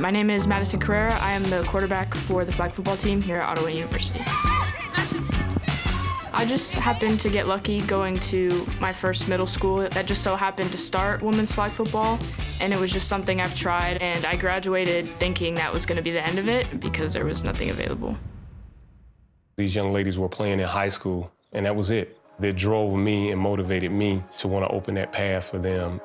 My name is Madison Carrera. I am the quarterback for the flag football team here at Ottawa University. I just happened to get lucky going to my first middle school that just so happened to start women's flag football, and it was just something I've tried, and I graduated thinking that was going to be the end of it because there was nothing available. These young ladies were playing in high school, and that was it. That drove me and motivated me to want to open that path for them.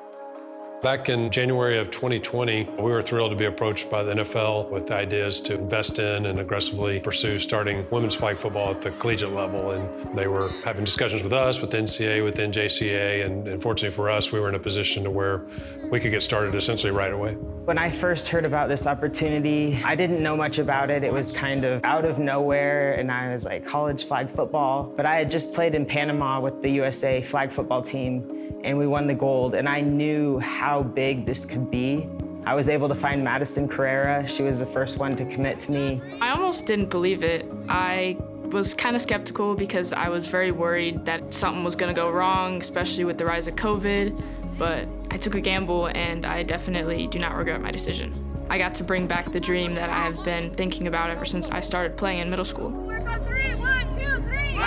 Back in January of 2020, we were thrilled to be approached by the NFL with ideas to invest in and aggressively pursue starting women's flag football at the collegiate level. And they were having discussions with us, with the NCAA, with the NJCAA, and fortunately for us, we were in a position to where we could get started essentially right away. When I first heard about this opportunity, I didn't know much about it. It was kind of out of nowhere, and I was like, college flag football. But I had just played in Panama with the USA flag football team, and we won the gold, and I knew how big this could be. I was able to find Madison Carrera. She was the first one to commit to me. I almost didn't believe it. I was kind of skeptical because I was very worried that something was going to go wrong, especially with the rise of COVID, but I took a gamble, and I definitely do not regret my decision. I got to bring back the dream that I have been thinking about ever since I started playing in middle school. Work on three, 1, 2, 3.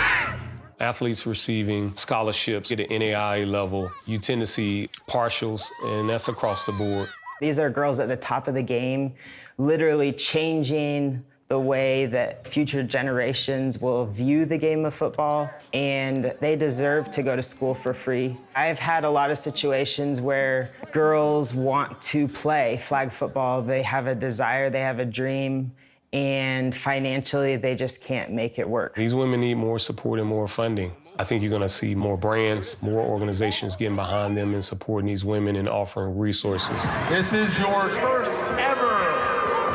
Athletes receiving scholarships at the NAIA level, you tend to see partials, and that's across the board. These are girls at the top of the game, literally changing the way that future generations will view the game of football, and they deserve to go to school for free. I've had a lot of situations where girls want to play flag football. They have a desire, they have a dream, and financially, they just can't make it work. These women need more support and more funding. I think you're gonna see more brands, more organizations getting behind them and supporting these women and offering resources. This is your first ever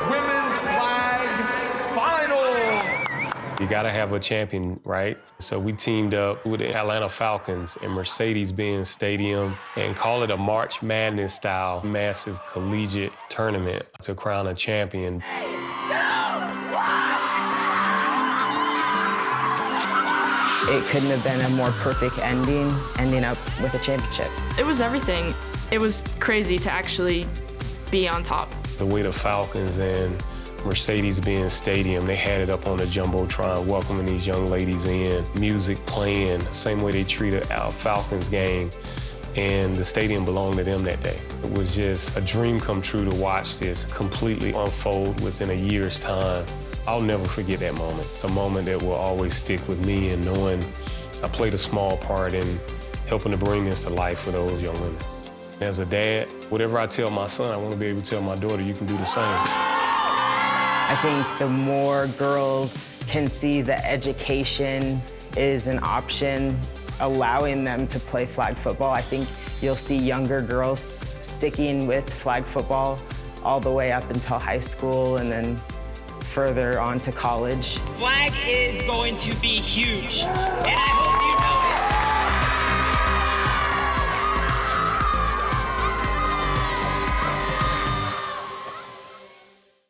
Women's Flag Finals. You gotta have a champion, right? So we teamed up with the Atlanta Falcons and Mercedes-Benz Stadium and call it a March Madness style massive collegiate tournament to crown a champion. It couldn't have been a more perfect ending up with a championship. It was everything. It was crazy to actually be on top. The way the Falcons and Mercedes-Benz Stadium, they had it up on the Jumbotron, welcoming these young ladies in, music playing, same way they treated our Falcons game, and the stadium belonged to them that day. It was just a dream come true to watch this completely unfold within a year's time. I'll never forget that moment. It's a moment that will always stick with me, and knowing I played a small part in helping to bring this to life for those young women. As a dad, whatever I tell my son, I want to be able to tell my daughter, you can do the same. I think the more girls can see that education is an option, allowing them to play flag football, I think you'll see younger girls sticking with flag football all the way up until high school and then further on to college. Flag is going to be huge, and I hope